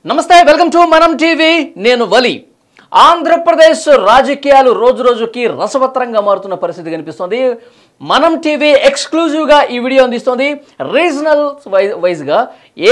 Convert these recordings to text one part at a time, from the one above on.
నమస్తే welcome to మనం TV నేను వలి ఆంధ్రప్రదేశ్ రాజకీయాలు రోజు రోజుకి రసవత్తరంగా మారుతున్న పరిస్థితి కనిపిస్తుంది మనం టీవీ ఎక్స్క్లూజివ్ గా ఈ వీడియో అందిస్తుంది రీజనల్ వైజ్ గా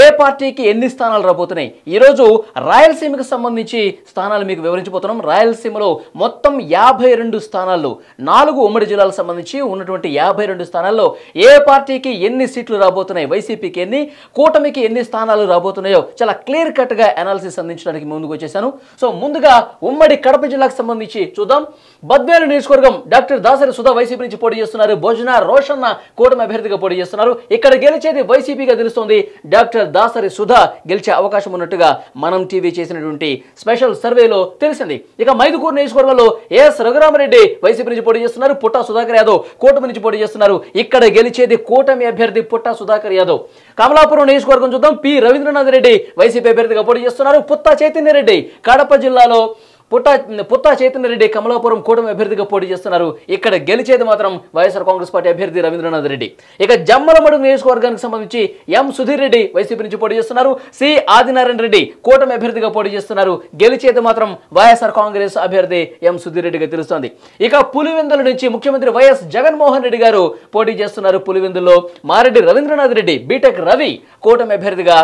ఏ పార్టీకి ఎన్ని స్థానాలు రాబోతున్నాయి ఈ రోజు రాయలసీమకు సంబంధించి స్థానాలు మీకు వివరించబోతున్నాం రాయలసీమలో మొత్తం 52 స్థానాల్లో 4 ఉమ్మడి జిల్లాలకు సంబంధించి ఉన్నటువంటి 52 స్థానాల్లో ఏ పార్టీకి ఎన్ని సీట్లు రాబోతున్నాయి వైసీపీకి ఎన్ని కూటమికి ఎన్ని స్థానాలు రాబోతున్నాయో చాలా క్లియర్ కట్ గా అనాలిసిస్ అందించడానికి ముందుకు వచ్చేసాను సో ముందుగా ఉమ్మడి కడప జిల్లాకు సంబంధించి చూద్దాం బద్వేలు నియోజకవర్గం డాక్టర్ దాసరి సుధా వైసీపీ నుంచి పోటీ చేస్తున్నారు భోజన రోషన్న కూటమి అభ్యర్థిగా పోటీ చేస్తున్నారు ఇక్కడ గెలిచేది వైసీపీగా తెలుస్తోంది డాక్టర్ దాసరి సుధా గెలిచే అవకాశం ఉన్నట్టుగా మనం టీవీ చేసినటువంటి స్పెషల్ సర్వేలో తెలిసింది ఇక మైదుకూరు నియోజకవర్గంలో ఎస్ రఘురామరెడ్డి వైసీపీ నుంచి పోటీ చేస్తున్నారు పుట్టా సుధాకర్ యాదవ్ కూటమి నుంచి పోటీ చేస్తున్నారు ఇక్కడ గెలిచేది కూటమి అభ్యర్థి పుట్టా సుధాకర్ యాదవ్ కమలాపురం నియోజకవర్గం చూద్దాం పి రవీంద్రనాథ్ రెడ్డి వైసీపీ అభ్యర్థిగా పోటీ చేస్తున్నారు పుత్తా చైతన్య రెడ్డి కడప జిల్లాలో పుత్తా చైతన్య రెడ్డి కమలాపురం కూటమి అభ్యర్థిగా పోటీ చేస్తున్నారు ఇక్కడ గెలిచేది మాత్రం వైఎస్ఆర్ కాంగ్రెస్ పార్టీ అభ్యర్థి రవీంద్రనాథ్ రెడ్డి ఇక జమ్మలమడుగు నియోజకవర్గానికి సంబంధించి ఎం సుధీర్ రెడ్డి వైసీపీ నుంచి పోటీ చేస్తున్నారు సి ఆదినారాయణ రెడ్డి కూటమి అభ్యర్థిగా పోటీ చేస్తున్నారు గెలిచేది మాత్రం వైఎస్ఆర్ కాంగ్రెస్ అభ్యర్థి ఎం సుధీర్ రెడ్డిగా తెలుస్తోంది ఇక పులివెందుల నుంచి ముఖ్యమంత్రి వైఎస్ జగన్మోహన్ రెడ్డి గారు పోటీ చేస్తున్నారు పులివెందుల్లో మారెడ్డి రవీంద్రనాథ్ రెడ్డి బీటెక్ రవి కూటమి అభ్యర్థిగా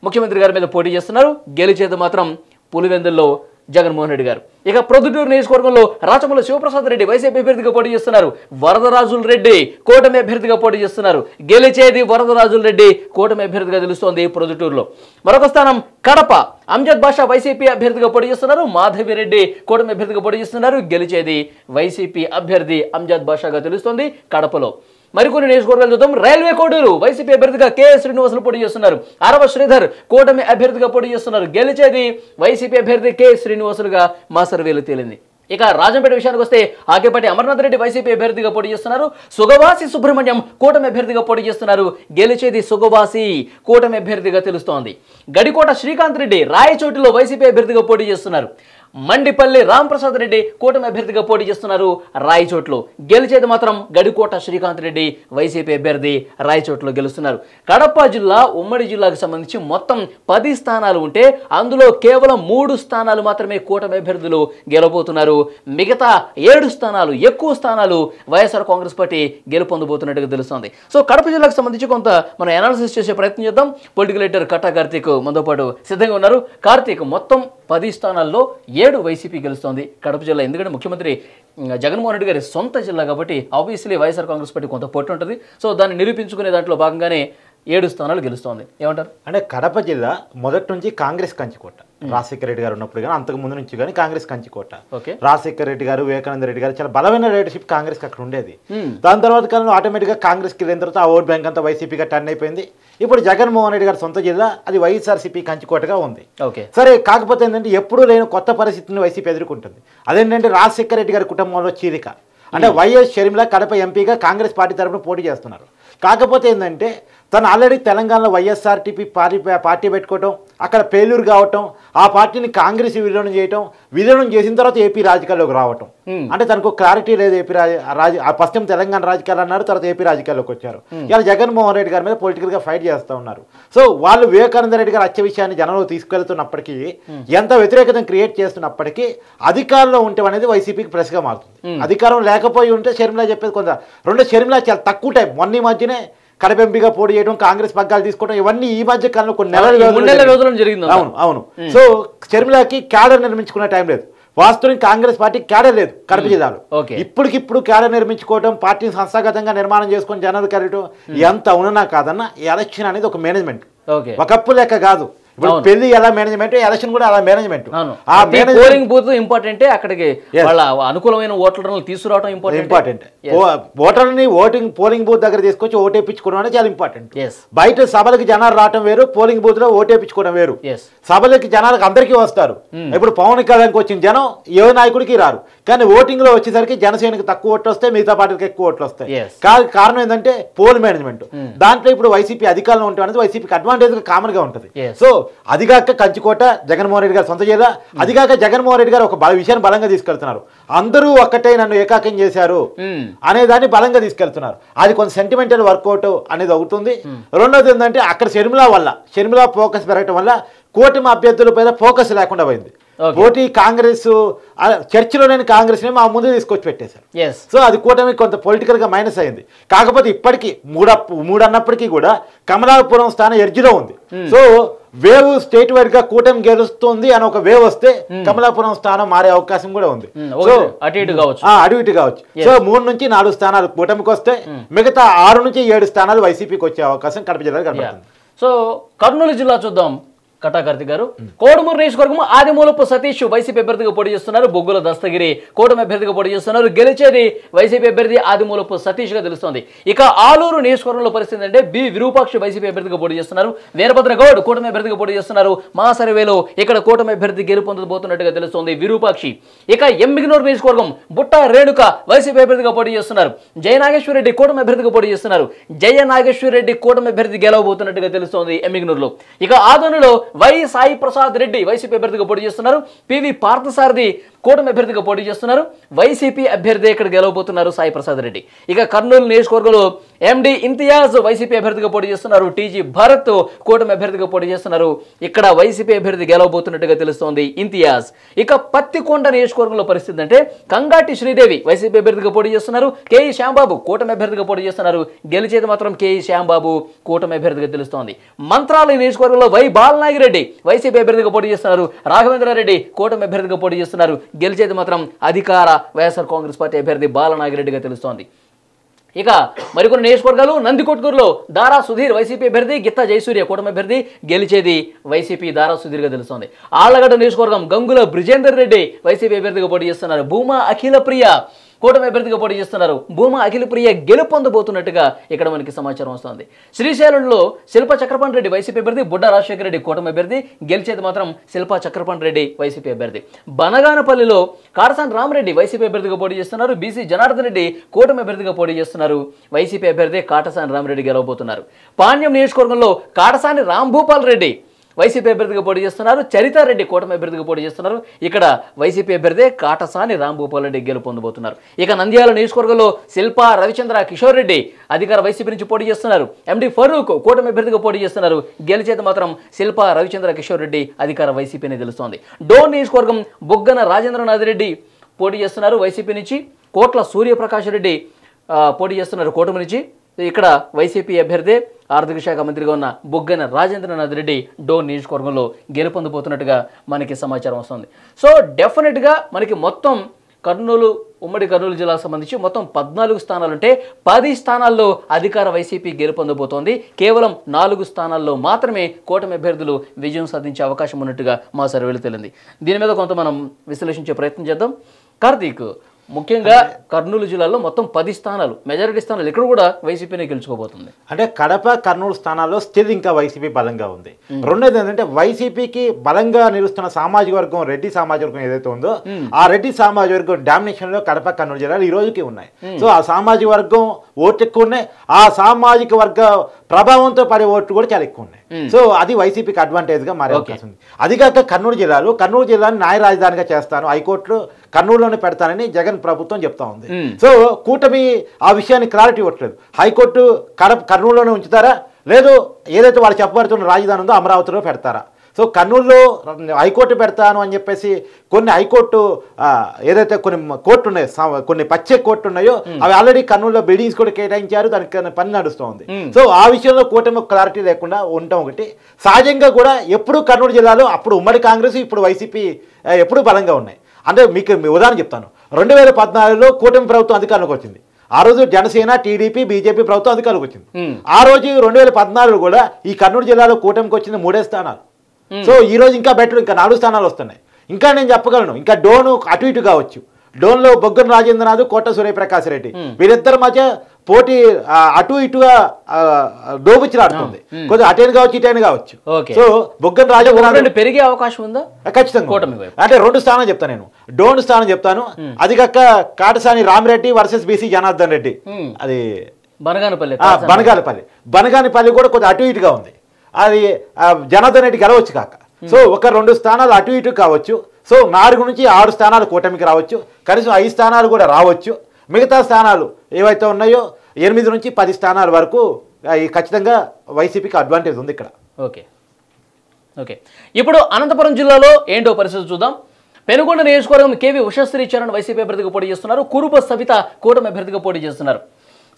ముఖ్యమంత్రి గారి మీద పోటీ చేస్తున్నారు గెలిచేది మాత్రం పులివెందుల్లో జగన్మోహన్ రెడ్డి గారు ఇక ప్రొద్దుటూరు నియోజకవర్గంలో రాచమల్లి శివప్రసాద్ రెడ్డి వైసీపీ అభ్యర్థిగా పోటీ చేస్తున్నారు వరదరాజుల రెడ్డి కూటమి అభ్యర్థిగా పోటీ చేస్తున్నారు గెలిచేది వరదరాజుల రెడ్డి కూటమి అభ్యర్థిగా తెలుస్తోంది ప్రొద్దుటూరులో మరొక స్థానం కడప అంజద్ బాషా వైసీపీ అభ్యర్థిగా పోటీ చేస్తున్నారు మాధవిరెడ్డి కూటమి అభ్యర్థిగా పోటీ చేస్తున్నారు గెలిచేది వైసీపీ అభ్యర్థి అంజద్ బాషాగా తెలుస్తోంది కడపలో మరికొన్ని నియోజకవర్గాలు చూద్దాం రైల్వే కోడూరు వైసీపీ అభ్యర్థిగా కె శ్రీనివాసులు పోటీ చేస్తున్నారు అరవ శ్రీధర్ కూటమి అభ్యర్థిగా పోటీ చేస్తున్నారు గెలిచేది వైసీపీ అభ్యర్థి కె శ్రీనివాసులుగా మా సర్వేలు తేలింది ఇక రాజంపేట విషయానికి వస్తే ఆకేపాటి అమర్నాథ్ రెడ్డి వైసీపీ అభ్యర్థిగా పోటీ చేస్తున్నారు సుగవాసి సుబ్రహ్మణ్యం కూటమి అభ్యర్థిగా పోటీ చేస్తున్నారు గెలిచేది సుగవాసి కూటమి అభ్యర్థిగా తెలుస్తోంది గడికోట శ్రీకాంత్ రెడ్డి రాయచోటిలో వైసీపీ అభ్యర్థిగా పోటీ చేస్తున్నారు మండిపల్లి రాంప్రసాద్ రెడ్డి కూటమి అభ్యర్థిగా పోటీ చేస్తున్నారు రాయచోట్లో గెలిచేది మాత్రం గడికోట శ్రీకాంత్ రెడ్డి వైసీపీ అభ్యర్థి రాయచోట్లో గెలుస్తున్నారు కడప జిల్లా ఉమ్మడి జిల్లాకు సంబంధించి మొత్తం 10 స్థానాలు ఉంటే అందులో కేవలం 3 స్థానాలు మాత్రమే కూటమి అభ్యర్థులు గెలవబోతున్నారు మిగతా 7 స్థానాలు ఎక్కువ స్థానాలు వైఎస్ఆర్ కాంగ్రెస్ పార్టీ గెలుపొందబోతున్నట్టుగా తెలుస్తోంది సో కడప జిల్లాకు సంబంధించి కొంత మనం అనాలిసిస్ చేసే ప్రయత్నం చేద్దాం పొలిటికల్ ఎడిటర్ కట్టా కార్తీక్ మనతో పాటు సిద్ధంగా ఉన్నారు కార్తీక్ మొత్తం 10 స్థానాల్లో 7 వైసీపీ గెలుస్తోంది కడప జిల్లా ఎందుకంటే ముఖ్యమంత్రి జగన్మోహన్ రెడ్డి గారి సొంత జిల్లా కాబట్టి ఆబ్వియస్లీ వైఎస్ఆర్ కాంగ్రెస్ పార్టీ కొంత పొట్టు ఉంటుంది సో దాన్ని నిరూపించుకునే దాంట్లో భాగంగానే 7 స్థానాలు గెలుస్తోంది ఏమంటారు అంటే కడప జిల్లా మొదటి నుంచి కాంగ్రెస్ కంచికోట రాజశేఖర రెడ్డి గారు ఉన్నప్పుడు కానీ అంతకు ముందు నుంచి కానీ కాంగ్రెస్ కంచికోట రాజశేఖర రెడ్డి గారు వివేకానంద రెడ్డి గారు చాలా బలమైన లీడర్షిప్ కాంగ్రెస్ అక్కడ ఉండేది దాని తర్వాత కాలంలో ఆటోమేటిక్గా కాంగ్రెస్కి వెళ్ళిన తర్వాత ఆ ఓట్ బ్యాంక్ అంతా వైసీపీగా టర్న్ అయిపోయింది ఇప్పుడు జగన్మోహన్ రెడ్డి గారి సొంత జిల్లా అది వైఎస్ఆర్సీపీ కంచికోటగా ఉంది సరే కాకపోతే ఏంటంటే ఎప్పుడూ లేని కొత్త పరిస్థితిని వైసీపీ ఎదుర్కొంటుంది అదేంటంటే రాజశేఖర రెడ్డి గారి కుటుంబంలో చీలిక అంటే వైఎస్ షర్మిల కడప ఎంపీగా కాంగ్రెస్ పార్టీ తరఫున పోటీ చేస్తున్నారు కాకపోతే ఏంటంటే తను ఆల్రెడీ తెలంగాణలో వైఎస్ఆర్టీపీ పార్టీ పెట్టుకోవటం అక్కడ ఫెయిల్యూర్ కావటం ఆ పార్టీని కాంగ్రెస్ విలీనం చేసిన తర్వాత ఏపీ రాజకీయాల్లోకి రావటం అంటే తనకు క్లారిటీ లేదు ఏపీ పశ్చిమ తెలంగాణ రాజకీయాలు అన్నారు తర్వాత ఏపీ రాజకీయాల్లోకి వచ్చారు ఇలా జగన్మోహన్ రెడ్డి గారి మీద పొలిటికల్గా ఫైట్ చేస్తూ ఉన్నారు సో వాళ్ళు వివేకానంద రెడ్డి గారు అచ్చే విషయాన్ని జనంలో తీసుకెళ్తున్నప్పటికీ ఎంత వ్యతిరేకతను క్రియేట్ చేస్తున్నప్పటికీ అధికారంలో ఉంటే అనేది వైసీపీకి ప్రెస్గా మారుతుంది అధికారం లేకపోయి ఉంటే షర్మిల చెప్పేది కొంత షర్మిల చాలా తక్కువ టైం మొన్న మధ్యనే కడప ఎంపీగా పోటీ చేయడం కాంగ్రెస్ పగ్గాలు తీసుకోవడం ఇవన్నీ ఈ మధ్య కాలంలో కొన్ని నెలల రోజులు జరిగింది అవును సో షర్మిలకి క్యాడర్ నిర్మించుకునే టైం లేదు వాస్తవానికి కాంగ్రెస్ పార్టీ క్యాడర్ లేదు కడప జిల్లాలో ఇప్పటికిప్పుడు క్యాడర్ నిర్మించుకోవడం పార్టీని సంస్థాగతంగా నిర్మాణం చేసుకొని జనాలు కలగడం ఎంత అవునన్నా కాదన్నా ఈ ఎలక్షన్ అనేది ఒక మేనేజ్మెంట్ ఒకప్పుడు లెక్క కాదు ఇప్పుడు పెళ్లి ఎలా మేనేజ్మెంట్ ఎలక్షన్ కూడా అలా మేనేజ్మెంట్ పోలింగ్ బూత్ ఇంపార్టెంట్ అక్కడికి వాళ్ళ అనుకూలమైన ఓటర్లను తీసుకురావడం ఇంపార్టెంట్ ఓటర్ని పోలింగ్ బూత్ దగ్గర తీసుకొచ్చి ఓటేపించుకోవడం అనేది చాలా ఇంపార్టెంట్ బయట సభలకు జనాలు రావడం వేరు పోలింగ్ బూత్ లో ఓటేపించుకోవడం వేరు సభలకి జనాలకు అందరికీ వస్తారు ఇప్పుడు పవన్ కళ్యాణ్కి వచ్చిన జనం ఏ నాయకుడికి రారు కానీ ఓటింగ్ లో వచ్చేసరికి జనసేనకి తక్కువ ఓట్లు వస్తాయి మిగతా పార్టీలకు ఎక్కువ ఓట్లు వస్తాయి కారణం ఏంటంటే పోల్ మేనేజ్మెంట్ దాంట్లో ఇప్పుడు వైసీపీ అధికారంలో ఉంటే అనేది వైసీపీకి అడ్వాంటేజ్ కామన్ గా ఉంటుంది సో అదిగాక కంచికోట జగన్మోహన్ రెడ్డి గారు సొంత జిల్లా అదిగాక జగన్మోహన్ రెడ్డి గారు ఒక విషయాన్ని బలంగా తీసుకెళ్తున్నారు అందరూ ఒక్కటే నన్ను ఏకాకం చేశారు అనే దాన్ని బలంగా తీసుకెళ్తున్నారు అది కొంత సెంటిమెంటల్ వర్కౌట్ అనేది అవుతుంది రెండోది ఏంటంటే అక్కడ షర్మిల ఫోకస్ పెరగటం వల్ల కూటమి అభ్యర్థుల పైన ఫోకస్ లేకుండా పోయింది. పోటీ కాంగ్రెస్ చర్చలో లేని కాంగ్రెస్ ని మా ముందు తీసుకొచ్చి పెట్టేశారు. సో అది కూటమి కొంత పొలిటికల్ గా మైనస్ అయింది. కాకపోతే ఇప్పటికీ మూడు అన్నప్పటికీ కూడా కమలాపురం స్థానం ఎడ్జ్లో ఉంది. సో వేవ్ స్టేట్ వైడ్ గా కూటమి గెలుస్తుంది అని ఒక వేవ్ వస్తే కమలాపురం స్థానం మారే అవకాశం కూడా ఉంది. సో అటు ఇటు కావచ్చు. సో 3 నుంచి 4 స్థానాలు కూటమికి వస్తే మిగతా 6 నుంచి 7 స్థానాలు వైసీపీకి వచ్చే అవకాశం కడప జిల్లాలో కనబడుతుంది. సో కర్నూలు జిల్లా చూద్దాం. కటాకర్తి గారు కోడుమూరు నియోజకవర్గం ఆదిమూలపు సతీష్ వైసీపీ అభ్యర్థిగా పోటీ చేస్తున్నారు. బొగ్గుల దస్తగిరి కూటమి అభ్యర్థిగా పోటీ చేస్తున్నారు. గెలిచేది వైసీపీ అభ్యర్థి ఆదిమూలపు సతీష్ గా తెలుస్తోంది. ఇక ఆలూరు నియోజకవర్గంలో పరిస్థితి అంటే బి విరూపాక్షి వైసీపీ అభ్యర్థిగా పోటీ చేస్తున్నారు. వీరభద్ర గౌడ్ కూటమి అభ్యర్థిగా పోటీ చేస్తున్నారు. మా సర్వేలో ఇక్కడ కూటమి అభ్యర్థి గెలుపొందబోతున్నట్టుగా తెలుస్తోంది విరూపాక్షి. ఇక ఎమ్మిగనూరు నియోజకవర్గం బుట్ట రేణుక వైసీపీ అభ్యర్థిగా పోటీ చేస్తున్నారు. జయనాగేశ్వరరెడ్డి కూటమి అభ్యర్థిగా పోటీ చేస్తున్నారు. జయ నాగేశ్వరరెడ్డి కూటమి అభ్యర్థి గెలవబోతున్నట్టుగా తెలుస్తోంది ఎమ్మిగనూరులో. ఇక ఆదోనిలో వై సాయి ప్రసాద్ రెడ్డి వైసీపీ అభ్యర్థిగా పోటీ చేస్తున్నారు. పివి పార్థసారథి కూటమి అభ్యర్థిగా పోటీ చేస్తున్నారు. వైసీపీ అభ్యర్థి ఇక్కడ గెలవబోతున్నారు సాయి ప్రసాద్ రెడ్డి. ఇక కర్నూలు నియోజకవర్గంలో ఎండి ఇంతియాజ్ వైసీపీ అభ్యర్థిగా పోటీ చేస్తున్నారు. టీజీ భరత్ కూటమి అభ్యర్థిగా పోటీ చేస్తున్నారు. ఇక్కడ వైసీపీ అభ్యర్థి గెలవబోతున్నట్టుగా తెలుస్తోంది ఇంతియాజ్. ఇక పత్తికొండ నియోజకవర్గంలో పరిస్థితి అంటే కంగాటి శ్రీదేవి వైసీపీ అభ్యర్థిగా పోటీ చేస్తున్నారు. కేఈ శ్యాంబాబు కూటమి అభ్యర్థిగా పోటీ చేస్తున్నారు. గెలిచేది మాత్రం కేఈ శ్యాంబాబు కూటమి అభ్యర్థిగా తెలుస్తోంది. మంత్రాలయ నియోజకవర్గంలో వై బాలనాగిరెడ్డి వైసీపీ అభ్యర్థిగా పోటీ చేస్తున్నారు. రాఘవేంద్రారెడ్డి కూటమి అభ్యర్థిగా పోటీ చేస్తున్నారు. గెలిచేది మాత్రం అధికార వైఎస్ఆర్ కాంగ్రెస్ పార్టీ అభ్యర్థి బాలనాగిరెడ్డిగా తెలుస్తోంది. ఇక మరికొన్ని నియోజకవర్గాలు నందికొట్కూరులో దారా సుధీర్ వైసీపీ అభ్యర్థి, గిత్తా జయసూర్య కూటమి అభ్యర్థి. గెలిచేది వైసీపీ దారా సుధీర్గా తెలుస్తోంది. ఆళ్లగడ్డ నియోజకవర్గం గంగుల బ్రిజేందర్ రెడ్డి వైసీపీ అభ్యర్థిగా పోటీ చేస్తున్నారు. భూమా అఖిల ప్రియ కూటమి అభ్యర్థిగా పోటీ చేస్తున్నారు. భూమా అఖిల ప్రియ గెలుపొందబోతున్నట్టుగా ఇక్కడ మనకి సమాచారం వస్తుంది. శ్రీశైలంలో శిల్పా చక్రపాణి రెడ్డి వైసీపీ అభ్యర్థి, బుడ్డ రాజశేఖర రెడ్డి కూటమి అభ్యర్థి. గెలిచేది మాత్రం శిల్పా చక్రపాణి రెడ్డి వైసీపీ అభ్యర్థి. బనగానపల్లిలో కాటసాని రామరెడ్డి వైసీపీ అభ్యర్థిగా పోటీ చేస్తున్నారు. బీసీ జనార్దన్ రెడ్డి కూటమి అభ్యర్థిగా పోటీ చేస్తున్నారు. వైసీపీ అభ్యర్థి కాటసాని రామరెడ్డి గెలవబోతున్నారు. పాణ్యం నియోజకవర్గంలో కాటసాని రాంభూపాల్ రెడ్డి వైసీపీ అభ్యర్థిగా పోటీ చేస్తున్నారు. చరితారెడ్డి కూటమి అభ్యర్థిగా పోటీ చేస్తున్నారు. ఇక్కడ వైసీపీ అభ్యర్థి కాటసాని రాంభూపాల్ రెడ్డి గెలుపొందబోతున్నారు. ఇక నంద్యాల నియోజకవర్గంలో శిల్పా రవిచంద్ర కిషోర్ రెడ్డి అధికార వైసీపీ నుంచి పోటీ చేస్తున్నారు. ఎండి ఫరూక్ కూటమి అభ్యర్థిగా పోటీ చేస్తున్నారు. గెలిచేది మాత్రం శిల్పా రవిచంద్ర కిషోర్ రెడ్డి అధికార వైసీపీని తెలుస్తోంది. డోన్ నియోజకవర్గం బుగ్గన రాజేంద్రనాథ్ రెడ్డి పోటీ చేస్తున్నారు వైసీపీ నుంచి. కోట్ల సూర్యప్రకాష్ రెడ్డి పోటీ చేస్తున్నారు కూటమి నుంచి. ఇక్కడ వైసీపీ అభ్యర్థి ఆర్థిక శాఖ మంత్రిగా ఉన్న బుగ్గన రాజేంద్రనాథ్ రెడ్డి డోన్ నియోజకవర్గంలో గెలుపొందబోతున్నట్టుగా మనకి సమాచారం వస్తుంది. సో డెఫినెట్గా మనకి మొత్తం ఉమ్మడి కర్నూలు జిల్లాకు సంబంధించి మొత్తం 14 స్థానాలుంటే 10 స్థానాల్లో అధికార వైసీపీ గెలుపొందబోతోంది. కేవలం 4 స్థానాల్లో మాత్రమే కూటమి అభ్యర్థులు విజయం సాధించే అవకాశం ఉన్నట్టుగా మా సర్వేలో తేలింది. దీని మీద కొంత మనం విశ్లేషించే ప్రయత్నం చేద్దాం. కార్తీక్, ముఖ్యంగా కర్నూలు జిల్లాలో మొత్తం 10 స్థానాలు మెజారిటీ స్థానాలు ఇక్కడ కూడా వైసీపీనే గెలుచుకోబోతుంది. అంటే కడప కర్నూలు స్థానాల్లో స్టిల్ ఇంకా వైసీపీ బలంగా ఉంది. రెండోది ఏంటంటే వైసీపీకి బలంగా నిలుస్తున్న సామాజిక వర్గం రెడ్డి సామాజిక వర్గం ఏదైతే ఉందో ఆ రెడ్డి సామాజిక వర్గం డామినేషన్ లో కడప కర్నూలు జిల్లాలు ఈ రోజుకి ఉన్నాయి. సో ఆ సామాజిక వర్గం ఓట్లు ఎక్కువ ఉన్నాయి. ఆ సామాజిక వర్గ ప్రభావంతో పడే ఓట్లు కూడా చాలా ఎక్కువ ఉన్నాయి. సో అది వైసీపీకి అడ్వాంటేజ్ గా మారే అవకాశం ఉంది. అది కాక కర్నూలు జిల్లాని న్యాయ రాజధానిగా చేస్తాను, హైకోర్టులో కర్నూలులోనే పెడతానని జగన్ ప్రభుత్వం చెప్తా ఉంది. సో కూటమి ఆ విషయాన్ని క్లారిటీ ఇవ్వట్లేదు. హైకోర్టు కర్నూలులోనే ఉంచుతారా, లేదు ఏదైతే వాళ్ళు చెప్పబడుతున్న రాజధాని ఉందో అమరావతిలో పెడతారా? సో కర్నూలులో హైకోర్టు పెడతాను అని చెప్పేసి కొన్ని హైకోర్టు ఏదైతే కొన్ని కోర్టు ఉన్నాయో, కొన్ని ప్రత్యేక కోర్టు ఉన్నాయో అవి ఆల్రెడీ కర్నూలులో బిల్డింగ్స్ కూడా కేటాయించారు, దానికి పని నడుస్తుంది. సో ఆ విషయంలో కూటమి క్లారిటీ లేకుండా ఉండటం ఒకటి. సహజంగా కూడా ఎప్పుడు కర్నూలు జిల్లాలో అప్పుడు ఉమ్మడి కాంగ్రెస్ ఇప్పుడు వైసీపీ ఎప్పుడు బలంగా ఉన్నాయి. అంటే మీకు ఉదాహరణ చెప్తాను. 2014లో కూటమి ప్రభుత్వం అధికారంలోకి వచ్చింది. ఆ రోజు జనసేన, టీడీపీ, బీజేపీ ప్రభుత్వం అధికారంలోకి వచ్చింది. ఆ రోజు 2014 కూడా ఈ కర్నూలు జిల్లాలో కూటమికి వచ్చింది 3 స్థానాలు. సో ఈ రోజు ఇంకా బెటర్, ఇంకా 4 స్థానాలు వస్తున్నాయి. ఇంకా నేను చెప్పగలను, ఇంకా డోను అటు ఇటు కావచ్చు. డోన్లో బొగ్గన రాజేంద్రనాథ్, కోట సూర్యప్రకాశ్ రెడ్డి వీరిద్దరి మధ్య పోటీ అటు ఇటుగా దోబుచ్చిలాడుతుంది. కొద్దిగా అటైన్ కావచ్చు, ఇటైన్ కావచ్చు. సో బొగ్గన రాజేంద్రనాథ్ పెరిగే అవకాశం ఉందా? ఖచ్చితంగా. అంటే 2 స్థానం చెప్తాను నేను. డోన్ స్థానం చెప్తాను. అది కాక కాటసాని రామిరెడ్డి వర్సెస్ బీసీ జనార్దన్ రెడ్డి, అది బనగానపల్లి కూడా కొద్దిగా అటు ఇటుగా ఉంది. అది జనార్దన్ రెడ్డి గెలవచ్చు కాక. సో ఒక 2 స్థానాలు అటు ఇటు కావచ్చు. సో 4 నుంచి 6 స్థానాలు కూటమికి రావచ్చు. కనీసం 5 స్థానాలు కూడా రావచ్చు. మిగతా స్థానాలు ఏవైతే ఉన్నాయో 8 నుంచి 10 స్థానాల వరకు ఖచ్చితంగా వైసీపీకి అడ్వాంటేజ్ ఉంది ఇక్కడ. ఓకే. ఓకే, ఇప్పుడు అనంతపురం జిల్లాలో ఏంటో పరిస్థితి చూద్దాం. పెనుగొండ నియోజకవర్గం కేవీ ఉషశ్రీ చరణ్ వైసీపీ అభ్యర్థిగా పోటీ చేస్తున్నారు. కురుబ సవిత కూటమి అభ్యర్థిగా పోటీ చేస్తున్నారు.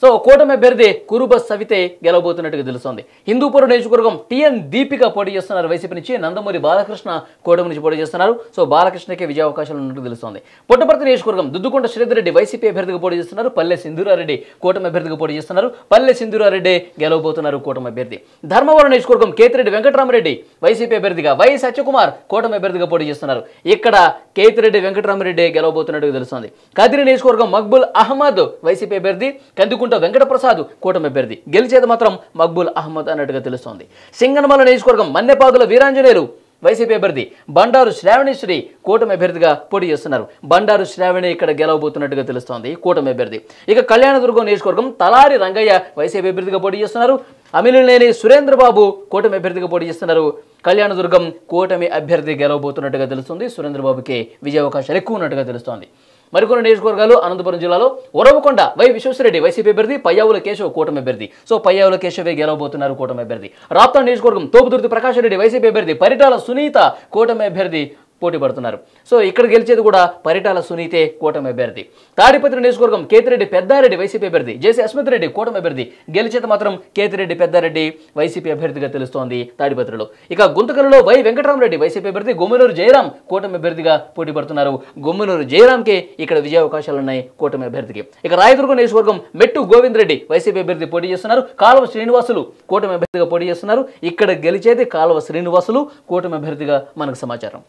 సో కూటమి అభ్యర్థి కురుబ సవితే గెలవబోతున్నట్టుగా తెలుస్తోంది. హిందూపురం నియోజకవర్గం టిఎన్ దీపిక పోటీ చేస్తున్నారు వైసీపీ నుంచి. నందమూరి బాలకృష్ణ కూటమి నుంచి పోటీ చేస్తున్నారు. సో బాలకృష్ణకే విజయ అవకాశాలు ఉన్నట్టు తెలుస్తోంది. పుట్టపర్తి నియోజకవర్గం దుద్దుకొండ శ్రీధర్ రెడ్డి వైసీపీ అభ్యర్థిగా పోటీ చేస్తున్నారు. పల్లె సింధూరారెడ్డి కూటమి అభ్యర్థిగా పోటీ చేస్తున్నారు. పల్లె సింధూరారెడ్డి గెలవబోతున్నారు కూటమి అభ్యర్థి. ధర్మవరం నియోజకవర్గం కేతిరెడ్డి వెంకటరామరెడ్డి వైసీపీ అభ్యర్థిగా, వై సత్యకుమార్ కూటమి అభ్యర్థిగా పోటీ చేస్తున్నారు. ఇక్కడ కేతిరెడ్డి వెంకటరామరెడ్డి గెలవబోతున్నట్టుగా తెలుస్తోంది. కదిరి నియోజకవర్గం మక్బుల్ అహ్మద్ వైసీపీ అభ్యర్థి, కందుకుంట వెంకటప్రసాద్ కూటమి అభ్యర్థి. గెలిచేది మాత్రం మక్బుల్ అహ్మద్ అన్నట్టుగా తెలుస్తోంది. సింగనమల నియోజకవర్గం మన్నెపాదుల వీరాంజనేయులు వైసీపీ అభ్యర్థి, బండారు శ్రావణిశ్రీ కూటమి అభ్యర్థిగా పోటీ చేస్తున్నారు. బండారు శ్రావణి ఇక్కడ గెలవబోతున్నట్టుగా తెలుస్తోంది కూటమి అభ్యర్థి. ఇక కళ్యాణదుర్గం నియోజకవర్గం తలారి రంగయ్య వైసీపీ అభ్యర్థిగా పోటీ చేస్తున్నారు. అమిలినేని సురేంద్రబాబు కూటమి అభ్యర్థిగా పోటీ చేస్తున్నారు. కళ్యాణదుర్గం కూటమి అభ్యర్థి గెలవబోతున్నట్టుగా తెలుస్తుంది. సురేంద్రబాబుకి విజయ అవకాశాలు ఎక్కువ ఉన్నట్టుగా తెలుస్తోంది. మరికొన్ని నియోజకవర్గాలు అనంతపురం జిల్లాలో ఉరవకొండ వై విశ్వేశ్వరరెడ్డి వైసీపీ అభ్యర్థి, పయ్యావుల కేశవ్ కూటమి అభ్యర్థి. సో పయ్యావుల కేశవే గెలవబోతున్నారు కూటమి అభ్యర్థి. రాప్తాడు నియోజకవర్గం తోపుదుర్తి ప్రకాష్ రెడ్డి వైసీపీ అభ్యర్థి, పరిటాల సునీత కూటమి అభ్యర్థి పోటీ పడుతున్నారు. సో ఇక్కడ గెలిచేది కూడా పరిటాల సునీతే కూటమి అభ్యర్థి. తాడిపత్రి నియోజకవర్గం కేతిరెడ్డి పెద్దారెడ్డి వైసీపీ అభ్యర్థి, జేసీ అస్మిత్ రెడ్డి కూటమి అభ్యర్థి. గెలిచేది మాత్రం కేతిరెడ్డి పెద్దారెడ్డి వైసీపీ అభ్యర్థిగా తెలుస్తోంది తాడిపత్రిలో. ఇక గుంతకల్లో వై వెంకటరామరెడ్డి వైసీపీ అభ్యర్థి, గుమ్మనూరు జయరాం కూటమి అభ్యర్థిగా పోటీ పడుతున్నారు. గుమ్మనూరు జయరాంకే ఇక్కడ విజయ అవకాశాలున్నాయి కూటమి అభ్యర్థికి. ఇక రాయదుర్గం నియోజకవర్గం మెట్టు గోవింద్ రెడ్డి వైసీపీ అభ్యర్థి పోటీ చేస్తున్నారు. కాలువ శ్రీనివాసులు కూటమి అభ్యర్థిగా పోటీ చేస్తున్నారు. ఇక్కడ గెలిచేది కాలువ శ్రీనివాసులు కూటమి అభ్యర్థిగా మనకు సమాచారం.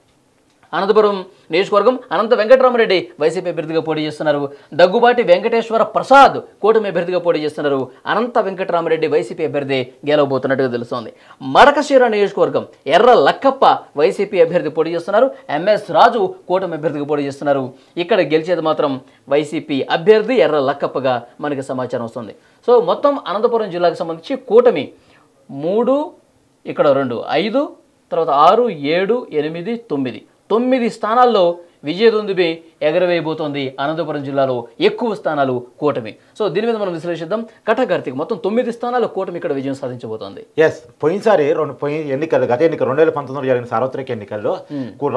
అనంతపురం నియోజకవర్గం అనంత వెంకటరామరెడ్డి వైసీపీ అభ్యర్థిగా పోటీ చేస్తున్నారు. దగ్గుబాటి వెంకటేశ్వర ప్రసాద్ కూటమి అభ్యర్థిగా పోటీ చేస్తున్నారు. అనంత వెంకటరామరెడ్డి వైసీపీ అభ్యర్థి గెలవబోతున్నట్టుగా తెలుస్తోంది. మడకశిర నియోజకవర్గం ఎర్ర లక్కప్ప వైసీపీ అభ్యర్థి పోటీ చేస్తున్నారు. ఎంఎస్ రాజు కూటమి అభ్యర్థిగా పోటీ చేస్తున్నారు. ఇక్కడ గెలిచేది మాత్రం వైసీపీ అభ్యర్థి ఎర్ర లక్కప్పగా మనకి సమాచారం వస్తుంది. సో మొత్తం అనంతపురం జిల్లాకు సంబంధించి కూటమి 3, ఇక్కడ 2, 5, తర్వాత 6, 7, 8, 9 స్థానాల్లో విజయదుందుబి ఎగరవేయబోతోంది. అనంతపురం జిల్లాలో ఎక్కువ స్థానాలు కూటమి. సో దీని మీద మనం విశ్లేషిద్దాం. కటకార్తిక్ మొత్తం 9 స్థానాల కూటమి ఇక్కడ విజయం సాధించబోతోంది. పోయినసారి ఎన్నికలు గత ఎన్నికలు 2019 జరిగిన సార్వత్రిక ఎన్నికల్లో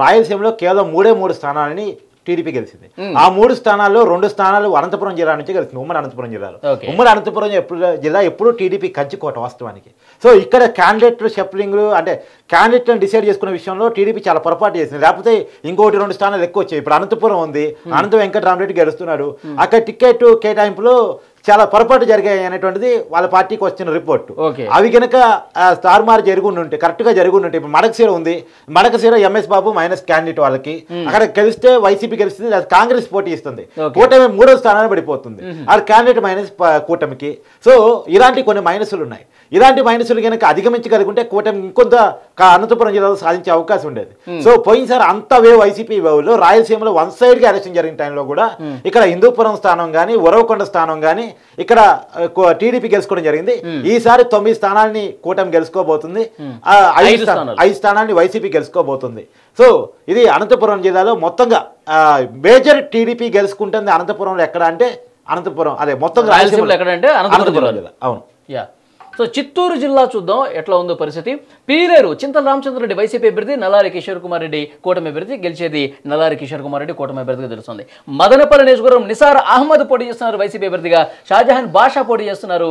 రాయలసీమలో కేవలం 3 స్థానాలని టీడీపీ గెలిచింది. ఆ 3 స్థానాల్లో 2 స్థానాలు అనంతపురం జిల్లా నుంచి గెలిచింది. ఉమ్మడి అనంతపురం జిల్లాలో. ఉమ్మడి అనంతపురం జిల్లా ఎప్పుడు టీడీపీ కంచుకోట వాస్తవానికి. సో ఇక్కడ క్యాండిడేట్ షఫ్లింగ్ అంటే క్యాండిడేట్లను డిసైడ్ చేసుకునే విషయంలో టీడీపీ చాలా పొరపాటు చేసింది. లేకపోతే ఇంకోటి 2 స్థానాలు ఎక్కువ వచ్చాయి. ఇప్పుడు అనంతపురం ఉంది, అనంత వెంకటరామరెడ్డి గెలుస్తున్నాడు. అక్కడ టికెట్ కేటాయింపులో చాలా పొరపాటు జరిగాయి అనేటువంటిది వాళ్ళ పార్టీకి వచ్చిన రిపోర్టు. అవి కనుక తారుమారు జరుగుంటే కరెక్ట్గా జరుగుంటే ఇప్పుడు మడకశిర ఉంది. మడకశిర ఎంఎస్ బాబు మైనస్ క్యాండిడేట్ వాళ్ళకి. అక్కడ గెలిస్తే వైసీపీ గెలుస్తుంది, అది కాంగ్రెస్ పోటీ ఇస్తుంది. కూటమి 3వ స్థానాన్ని పడిపోతుంది. అది క్యాండిడేట్ మైనస్ కూటమికి. సో ఇలాంటి కొన్ని మైనస్లు ఉన్నాయి. ఇలాంటి మైనస్లు కనుక అధిగమించగలుగుంటే కూటమి ఇంకొంత అనంతపురం జిల్లాలో సాధించే అవకాశం ఉండేది. సో పోయినసారి అంత వైసీపీ వేవ్లో రాయలసీమలో వన్ సైడ్ గా ఎలక్షన్ జరిగిన టైంలో కూడా ఇక్కడ హిందూపురం స్థానం కానీ ఉరవకొండ స్థానం కానీ ఇక్కడ టీడీపీ గెలుచుకోవడం జరిగింది. ఈసారి 9 స్థానాలని కూటమి గెలుచుకోబోతుంది. 5 స్థానాన్ని వైసీపీ గెలుచుకోబోతుంది. సో ఇది అనంతపురం జిల్లాలో మొత్తంగా మేజర్ టీడీపీ గెలుచుకుంటుంది. అనంతపురంలో ఎక్కడ అంటే అనంతపురం, అదే మొత్తం రాయలసీమలో ఎక్కడంటే అనంతపురం జిల్లా. అవును. సో చిత్తూరు జిల్లా చూద్దాం ఎట్లా ఉందో పరిస్థితి. పీలేరు చింతల రామచంద్రరెడ్డి వైసీపీ అభ్యర్థి, నల్లారి కిషోర్ కుమార్ రెడ్డి కూటమి అభ్యర్థి. గెలిచేది నల్లారి కిషోర్ కుమార్ రెడ్డి కూటమి అభ్యర్థిగా తెలుస్తుంది. మదనపల్లి నియోజకవర్గం నిసార్ అహ్మద్ పోటీ చేస్తున్నారు వైసీపీ అభ్యర్థిగా. షాజహాన్ బాషా పోటీ చేస్తున్నారు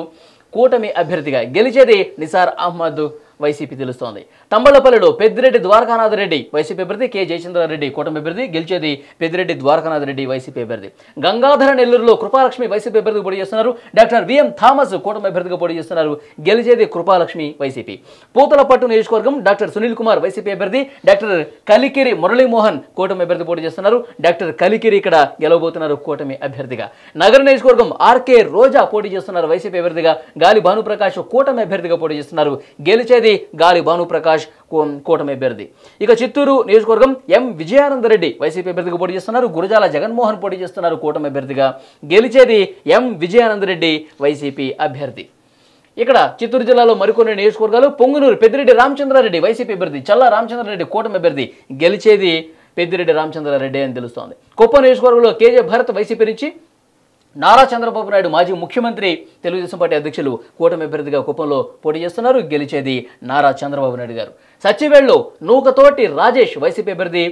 కూటమి అభ్యర్థిగా. గెలిచేది నిసార్ అహ్మద్ వైసీపీ తెలుస్తోంది. తంబళ్లపల్లిలో పెద్దిరెడ్డి ద్వారకానాథ్ రెడ్డి వైసీపీ అభ్యర్థి, కె జయచంద్రారెడ్డి కూటమి అభ్యర్థి. గెలిచేది పెద్దిరెడ్డి ద్వారకానాథ్ రెడ్డి వైసీపీ అభ్యర్థి. గంగాధర నెల్లూరులో కృపాలక్ష్మి వైసీపీ అభ్యర్థిగా పోటీ చేస్తున్నారు. డాక్టర్ విఎం థామస్ కూటమి అభ్యర్థిగా పోటీ చేస్తున్నారు. గెలిచేది కృపాలక్ష్మి వైసీపీ. పూతలపట్టు నియోజకవర్గం డాక్టర్ సునీల్ కుమార్ వైసీపీ అభ్యర్థి. డాక్టర్ కలికిరి మురళీమోహన్ కూటమి అభ్యర్థి పోటీ చేస్తున్నారు. డాక్టర్ కలికిరి ఇక్కడ గెలవబోతున్నారు కూటమి అభ్యర్థిగా. నగర నియోజకవర్గం ఆర్కే రోజా పోటీ చేస్తున్నారు వైసీపీ అభ్యర్థిగా. గాలి భానుప్రకాష్ కూటమి అభ్యర్థిగా పోటీ చేస్తున్నారు. గెలిచేది గాలి భానుప్రకాష్ కూటమి అభ్యర్థి. ఇక చిత్తూరు నియోజకవర్గం ఎం విజయానందరెడ్డి వైసీపీ అభ్యర్థిగా పోటీ చేస్తున్నారు. గురజాల జగన్మోహన్ పోటీ చేస్తున్నారు కూటమి అభ్యర్థిగా. గెలిచేది ఎం విజయానందరెడ్డి వైసీపీ అభ్యర్థి. ఇక్కడ చిత్తూరు జిల్లాలో మరికొన్ని నియోజకవర్గాలు. పొంగునూరు పెద్దిరెడ్డి రామచంద్రారెడ్డి వైసీపీ అభ్యర్థి. చల్లా రామచంద్రారెడ్డి కూటమి అభ్యర్థి. గెలిచేది పెద్దిరెడ్డి రామచంద్రారెడ్డి అని తెలుస్తోంది. కుప్పం నియోజకవర్గంలో కేజే భరత్ వైసీపీ నుంచి. నారా చంద్రబాబు నాయుడు మాజీ ముఖ్యమంత్రి, తెలుగుదేశం పార్టీ అధ్యక్షులు కూటమి అభ్యర్థిగా కుప్పంలో పోటీ చేస్తున్నారు. గెలిచేది నారా చంద్రబాబు నాయుడు గారు. సచివేళ్లు నూకతోటి రాజేష్ వైసీపీ అభ్యర్థి,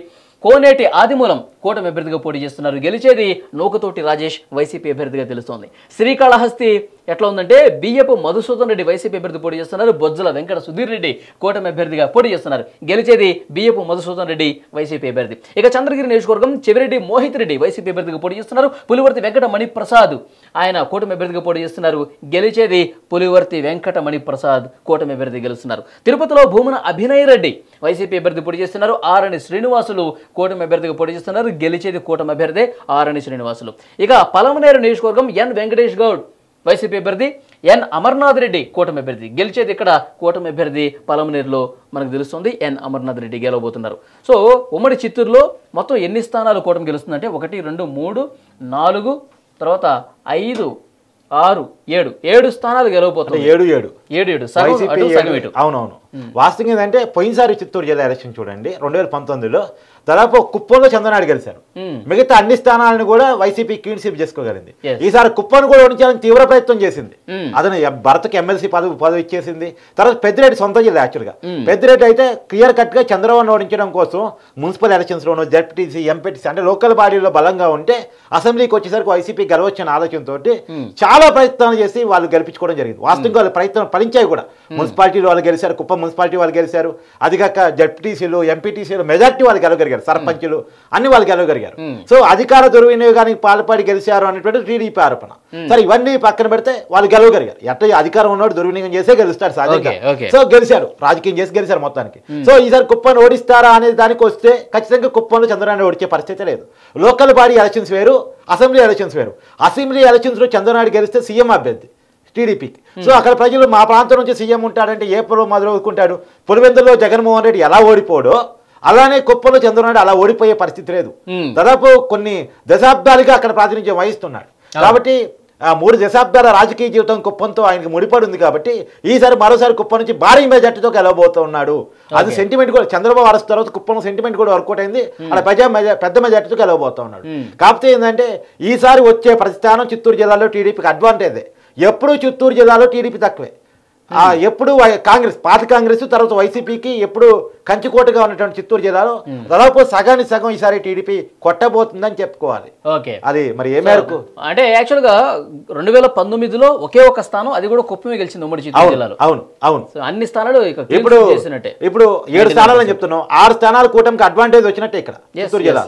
కోనేటి ఆదిమూలం కూటమి అభ్యర్థిగా పోటీ చేస్తున్నారు. గెలిచేది నూకతోటి రాజేష్ వైసీపీ అభ్యర్థిగా తెలుస్తోంది. శ్రీకాళహస్తి ఎట్లా ఉందంటే బియ్యపు మధుసూదన్ రెడ్డి వైసీపీ అభ్యర్థి పోటీ చేస్తున్నారు. బొజ్జల వెంకట సుధీర్ రెడ్డి కూటమి అభ్యర్థిగా పోటీ చేస్తున్నారు. గెలిచేది బియ్యపు మధుసూదన్ రెడ్డి వైసీపీ అభ్యర్థి. ఇక చంద్రగిరి నియోజకవర్గం చెవిరెడ్డి మోహిత్ రెడ్డి వైసీపీ అభ్యర్థిగా పోటీ చేస్తున్నారు. పులివర్తి వెంకట మణిప్రసాద్ ఆయన కూటమి అభ్యర్థిగా పోటీ చేస్తున్నారు. గెలిచేది పులివర్తి వెంకట మణిప్రసాద్ కూటమి అభ్యర్థి గెలుస్తున్నారు. తిరుపతిలో భూమన అభినయ్ రెడ్డి వైసీపీ అభ్యర్థి పోటీ చేస్తున్నారు. ఆరణి శ్రీనివాసులు కూటమి అభ్యర్థిగా పోటీ చేస్తున్నారు. గెలిచేది కూటమి అభ్యర్థి ఆరణి శ్రీనివాసులు. ఇక పలమనేరు నియోజకవర్గం ఎన్ వెంకటేష్ గౌడ్ వైసీపీ అభ్యర్థి, ఎన్ అమర్నాథ్ రెడ్డి కూటమి అభ్యర్థి. గెలిచేది ఇక్కడ కూటమి అభ్యర్థి పలమనేరులో మనకు తెలుస్తుంది ఎన్ అమర్నాథ్ రెడ్డి గెలవబోతున్నారు. సో ఉమ్మడి చిత్తూరులో మొత్తం ఎన్ని స్థానాలు కూటమి గెలుస్తుందంటే 1, 2, 3, 4 తర్వాత 5, 6, 7 స్థానాలు గెలవబోతుంది. 7 సగం ఇటు. అవునవును. వాస్తవం ఏంటంటే పోయినసారి చిత్తూరు జిల్లా ఎలక్షన్ చూడండి 2019లో దాదాపు కుప్పంలో చంద్రనాయుడు గెలిచారు. మిగతా అన్ని స్థానాలను కూడా వైసీపీ క్లీన్ స్వీప్ చేసుకోగలిగింది. ఈసారి కుప్పను కూడా ఓడించాలని తీవ్ర ప్రయత్నం చేసింది. అతను భరత్కి ఎమ్మెల్సీ పదవి ఇచ్చేసింది. తర్వాత పెద్దిరెడ్డి సొంత జిల్లా యాక్చువల్గా. పెద్దిరెడ్డి అయితే క్లియర్ కట్ గా చంద్రబాబు ఓడించడం కోసం మున్సిపల్ ఎలక్షన్స్ లోను జెడ్పీటీసీ, ఎంపీటీసీ అంటే లోకల్ బాడీలో బలంగా ఉంటే అసెంబ్లీకి వచ్చేసరికి వైసీపీ గెలవచ్చని ఆలోచనతో చాలా ప్రయత్నాలు చేసి వాళ్ళు గెలిపించుకోవడం జరిగింది. వాస్తవంగా వాళ్ళ ప్రయత్నం ఫలించాయి కూడా. మున్సిపాలిటీలో వాళ్ళు గెలిచారు, కుప్పం మున్సిపాలిటీ వాళ్ళు గెలిచారు. అది కాక జెడ్పీటీసీలు, ఎంపీటీసీలు మెజార్టీ వాళ్ళు గెలవగలిగారు. సర్పంచులు అన్ని వాళ్ళు గెలవగలిగారు. సో అధికార దుర్వినియోగానికి పాల్పడి గెలిచారు అనేటువంటి టీడీపీ ఆరోపణ. సరే ఇవన్నీ పక్కన పెడితే వాళ్ళు గెలవగలిగారు. ఎట్లా అధికారం ఉన్నవాడు దుర్వినియోగం చేసే గెలుస్తాడు సాధ్యంగా. సో గెలిచారు, రాజకీయం చేసి గెలిచారు మొత్తానికి. సో ఈసారి కుప్పను ఓడిస్తారా అనేది దానికి వస్తే ఖచ్చితంగా కుప్పంలో చంద్రనాయుడు ఓడించే పరిస్థితి లేదు. లోకల్ బాడీ ఎలక్షన్స్ వేరు, అసెంబ్లీ ఎలక్షన్స్ వేరు. అసెంబ్లీ ఎలక్షన్స్ లో చంద్రనాయుడు గెలిస్తే సీఎం అభ్యర్థి టీడీపీకి. సో అక్కడ ప్రజలు మా ప్రాంతం నుంచి సీఎం ఉంటాడంటే ఏ పొలం మొదలుకుంటాడు. పులివెందులో జగన్మోహన్ రెడ్డి ఎలా ఓడిపోడో అలానే కుప్పంలో చంద్రనాయుడు అలా ఓడిపోయే పరిస్థితి లేదు. దాదాపు కొన్ని దశాబ్దాలుగా అక్కడ ప్రాతినిధ్యం వహిస్తున్నాడు. కాబట్టి 3 దశాబ్దాల రాజకీయ జీవితం కుప్పంతో ఆయనకి ముడిపడి ఉంది. కాబట్టి ఈసారి మరోసారి కుప్పం నుంచి భారీ మెజార్టీతో గెలవబోతున్నాడు. అది సెంటిమెంట్ కూడా చంద్రబాబు అరెస్ట్ తర్వాత కుప్పం సెంటిమెంట్ కూడా వర్కౌట్ అయింది. అలా పెద్ద మెజార్టీతో గెలవబోతున్నాడు. కాకపోతే ఏంటంటే ఈసారి వచ్చే ప్రతి స్థానం చిత్తూరు జిల్లాలో టీడీపీకి అడ్వాంటేజే. ఎప్పుడు చిత్తూరు జిల్లాలో టీడీపీ తక్కువే. ఎప్పుడు కాంగ్రెస్, పాత కాంగ్రెస్ తర్వాత వైసీపీకి ఎప్పుడు కంచుకోటగా ఉన్నటువంటి చిత్తూరు జిల్లాలో దాదాపు సగానికి సగం ఈసారి టీడీపీ కొట్టబోతుందని చెప్పుకోవాలి. అది మరి ఏ మేరకు అంటే యాక్చువల్ గా 2019లో ఒకే ఒక స్థానం, అది కూడా కుప్పమే గెలిచింది ఉమ్మడి చిత్తూరు జిల్లాలో. అవును అన్ని స్థానాలు ఇప్పుడు 7 స్థానాలని చెప్తున్నాం. 6 స్థానాలు కూటమికి అడ్వాంటేజ్ వచ్చినట్టే ఇక్కడ చిత్తూరు జిల్లా.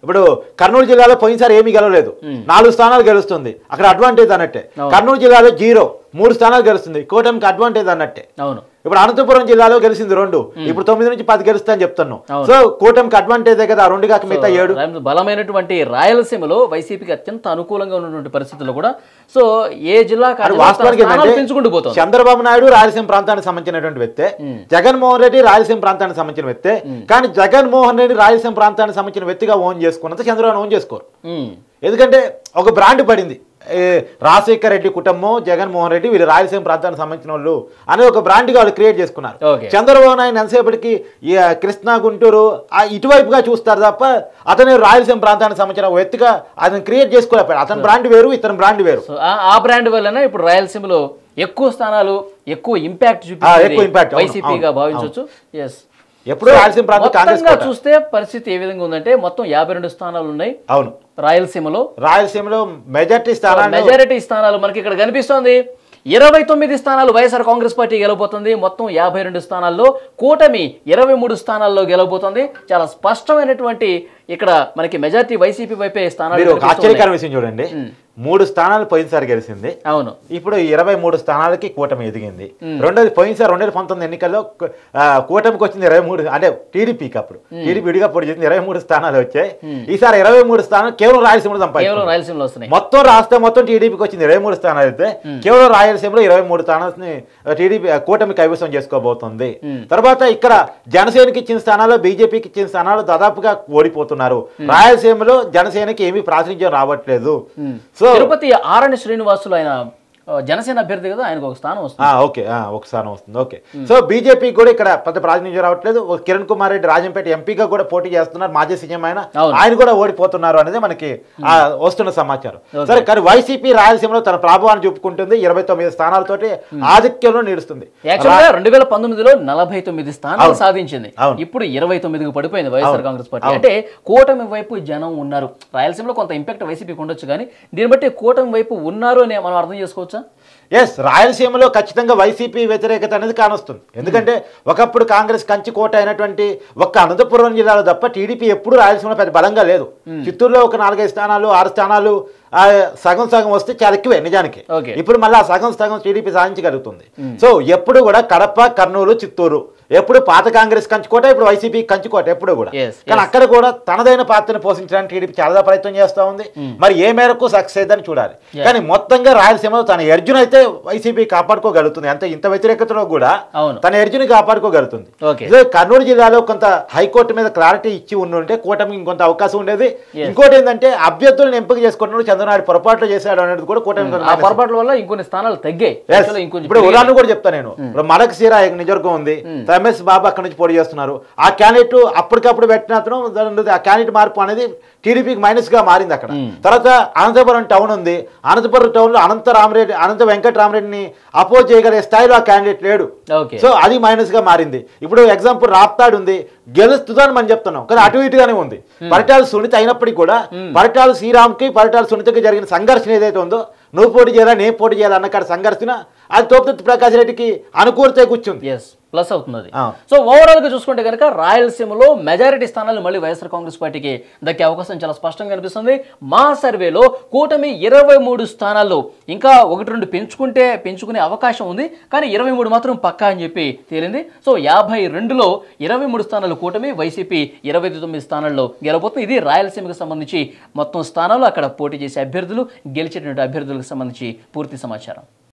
ఇప్పుడు కర్నూలు జిల్లాలో పోయినసారి ఏమీ గెలవలేదు, 4 స్థానాలు గెలుస్తుంది, అక్కడ అడ్వాంటేజ్ అన్నట్టే. కర్నూలు జిల్లాలో 0, 3 స్థానాలు గెలుస్తుంది, కూటమికి అడ్వాంటేజ్ అన్నట్టే. ఇప్పుడు అనంతపురం జిల్లాలో గెలిచింది 2, ఇప్పుడు 9 నుంచి 10 గెలుస్తా అని చెప్తున్నాం. సో కూటమికి అడ్వాంటేజే కదా 2 కాక మిగతా 7. బలమైనటువంటి రాయలసీమలో వైసీపీకి అత్యంత అనుకూలంగా ఉన్నటువంటి పరిస్థితుల్లో కూడా సో ఏ జిల్లా పెంచుకుంటూ పోతుంది. చంద్రబాబు నాయుడు రాయలసీమ ప్రాంతానికి సంబంధించినటువంటి వ్యక్తే, జగన్మోహన్ రెడ్డి రాయలసీమ ప్రాంతానికి సంబంధించిన వ్యక్తే. కానీ జగన్మోహన్ రెడ్డి రాయలసీమ ప్రాంతానికి సంబంధించిన వ్యక్తిగా ఓన్ చేసుకున్నంత చంద్రబాబు ఓన్ చేసుకోరు. ఎందుకంటే ఒక బ్రాండ్ పడింది, రాజశేఖర రెడ్డి కుటుంబం, జగన్మోహన్ రెడ్డి వీళ్ళు రాయలసీమ ప్రాంతానికి సంబంధించిన వాళ్ళు అనే ఒక బ్రాండ్గా వాళ్ళు క్రియేట్ చేసుకున్నారు. చంద్రబాబు నాయుడు ఎంతసేపటికి కృష్ణా, గుంటూరు ఇటువైపుగా చూస్తారు తప్ప అతను రాయలసీమ ప్రాంతానికి సంబంధించిన వ్యక్తిగా అతను క్రియేట్ చేసుకోలేకపోయాడు. అతని బ్రాండ్ వేరు, ఇతని బ్రాండ్ వేరు. ఆ బ్రాండ్ వల్లనే ఇప్పుడు రాయలసీమలో ఎక్కువ స్థానాలు, ఎక్కువ ఇంపాక్ట్ చూపించారు వైసీపీగా భావించవచ్చు. ఎప్పుడు రాయలసీమ ప్రాంతం చూస్తే పరిస్థితి ఏ విధంగా ఉందంటే మొత్తం 52 స్థానాలు ఉన్నాయి. అవును, రాయలసీమలో మెజారిటీ స్థానాలు మనకి ఇక్కడ కనిపిస్తోంది. 29 స్థానాలు వైఎస్ఆర్ కాంగ్రెస్ పార్టీ గెలవబోతుంది. మొత్తం 52 స్థానాల్లో కూటమి 23 స్థానాల్లో గెలవబోతుంది. చాలా స్పష్టమైనటువంటి ఇక్కడ మనకి మెజారిటీ వైసీపీ వైపే స్థానాలు. ఆశ్చర్యకరమైన విషయం చూడండి, 3 స్థానాలు పోయినసారి గెలిచింది. అవును, ఇప్పుడు 23 స్థానాలకి కూటమి ఎదిగింది. రెండోది పోయినసారి 2019 ఎన్నికల్లో కూటమికి వచ్చింది 23, అంటే టీడీపీకి అప్పుడు టీడీపీ విడిగా పోటీ చేసింది 23 స్థానాలు వచ్చాయి. ఈసారి 23 స్థానాలు కేవలం రాయలసీమలో సంపాదించారు. మొత్తం రాష్ట్రం మొత్తం టీడీపీకి వచ్చింది 23 స్థానాలు అయితే కేవలం రాయలసీమలో 23 స్థానాలని టీడీపీ కూటమి కైవసం చేసుకోబోతుంది. తర్వాత ఇక్కడ జనసేనకి ఇచ్చిన స్థానాలు, బీజేపీకి ఇచ్చిన స్థానాలు దాదాపుగా ఓడిపోతున్నారు. రాయలసీమలో జనసేనకి ఏమీ ప్రాతినిధ్యం రావట్లేదు. తిరుపతి ఆరణి శ్రీనివాసులు ఆయన జనసేన అభ్యర్థి కదా, ఆయనకు ఒక స్థానం వస్తుంది. ఓకే, ఒక స్థానం వస్తుంది. ఓకే, సో బీజేపీ కూడా ఇక్కడ పెద్ద ప్రాతినిధ్యం రావట్లేదు. కిరణ్ కుమార్ రెడ్డి రాజంపేట ఎంపీగా కూడా పోటీ చేస్తున్నారు, మాజీ సీఎం ఆయన కూడా ఓడిపోతున్నారు అనేది మనకి వస్తున్న సమాచారం. సరే, కానీ వైసీపీ రాయలసీమలో తన ప్రభావాన్ని చూపుకుంటుంది, 29 స్థానాలతోటి ఆధిక్యంలో నిలుస్తుంది. 2019లో 49 స్థానాలు సాధించింది, ఇప్పుడు 29కు పడిపోయింది వైఎస్ఆర్ కాంగ్రెస్ పార్టీ. అంటే కూటమి వైపు జనం ఉన్నారు. రాయలసీమలో కొంత ఇంపాక్ట్ వైసీపీకి ఉండొచ్చు, కానీ దీన్ని బట్టి కూటమి వైపు ఉన్నారు అని మనం అర్థం చేసుకోవచ్చా? ఎస్, రాయలసీమలో ఖచ్చితంగా వైసీపీ వ్యతిరేకత అనేది కానొస్తుంది. ఎందుకంటే ఒకప్పుడు కాంగ్రెస్ కంచి కోట అయినటువంటి ఒక్క అనంతపురం జిల్లాలో తప్ప టీడీపీ ఎప్పుడు రాయలసీమలో పెద్ద బలంగా లేదు. చిత్తూరులో ఒక 4-5 స్థానాలు 6 స్థానాలు సగం సగం వస్తే చాలా ఎక్కువే నిజానికి. ఇప్పుడు మళ్ళీ ఆ సగం సగం టీడీపీ సాధించగలుగుతుంది. సో ఎప్పుడు కూడా కడప, కర్నూలు, చిత్తూరు ఎప్పుడు పాత కాంగ్రెస్ కంచుకోట, ఇప్పుడు వైసీపీ కంచుకోట ఎప్పుడు కూడా. కానీ అక్కడ కూడా తనదైన పాత్రను పోషించడానికి టీడీపీ చాలా ప్రయత్నం చేస్తూ ఉంది. మరి ఏ మేరకు సక్సెస్ అయిందని చూడాలి. కానీ మొత్తంగా రాయలసీమలో తన ఎర్జున్ అయితే వైసీపీ కాపాడుకోగలుగుతుంది. అంతే, ఇంత వ్యతిరేకతలో కూడా తన ఎర్జుని కాపాడుకోగలుగుతుంది. కర్నూలు జిల్లాలో కొంత హైకోర్టు మీద క్లారిటీ ఇచ్చి ఉండుంటే కూటమికి ఇంకొంత అవకాశం ఉండేది. ఇంకోటి ఏంటంటే అభ్యర్థులను ఎంపిక చేసుకుంటున్నాడు చంద్రనాయుడు పొరపాట్లు చేశాడు అనేది కూడా కూటమి పొరపాట్ల వల్ల ఇంకొన్ని స్థానాలు తగ్గాయి. ఇప్పుడు ఉదాహరణ కూడా చెప్తా నేను, ఇప్పుడు మడక సీరా నిజవర్గం ఉంది, ఎంఎస్ బాబు అక్కడ నుంచి పోటీ చేస్తున్నారు. ఆ క్యాండిడేట్ అప్పటికప్పుడు పెట్టిన అతను ఆ క్యాండిడేట్ మార్పు అనేది టీడీపీకి మైనస్ గా మారింది అక్కడ. తర్వాత అనంతపురం టౌన్ ఉంది, అనంతపురం టౌన్ లో అనంత వెంకటరామరెడ్డిని అపోజ్ చేయగలిగే స్థాయిలో ఆ క్యాండిడేట్ లేడు. సో అది మైనస్ గా మారింది. ఇప్పుడు ఎగ్జాంపుల్ రాప్తాడు ఉంది, గెలుస్తుందని మనం చెప్తున్నాం, కానీ అటు ఇటుగానే ఉంది. పరిటాల సునీత అయినప్పటికీ కూడా పరిటాల శ్రీరామ్కి పరిటాల సునీతకి జరిగిన సంఘర్షణ ఏదైతే ఉందో, నువ్వు పోటీ చేయాలా నేను పోటీ చేయాలి అన్నకాడ సంఘర్షణ అది తోపుతుర్తి ప్రకాష్ రెడ్డికి అనుకూలత కూర్చుంది. ప్లస్ అవుతుంది. సో ఓవరాల్ గా చూసుకుంటే కనుక రాయలసీమలో మెజారిటీ స్థానాలు మళ్ళీ వైఎస్ఆర్ కాంగ్రెస్ పార్టీకి దక్కే అవకాశం చాలా స్పష్టంగా కనిపిస్తుంది. మా సర్వేలో కూటమి 23 స్థానాల్లో ఇంకా 1-2 పెంచుకునే అవకాశం ఉంది, కానీ 23 మాత్రం పక్కా అని చెప్పి తేలింది. సో 52లో 23 స్థానాలు కూటమి, వైసీపీ 29 స్థానాల్లో గెలబోతుంది. ఇది రాయలసీమకు సంబంధించి మొత్తం స్థానాలు, అక్కడ పోటీ చేసే అభ్యర్థులు, గెలిచేటువంటి అభ్యర్థులకు సంబంధించి పూర్తి సమాచారం.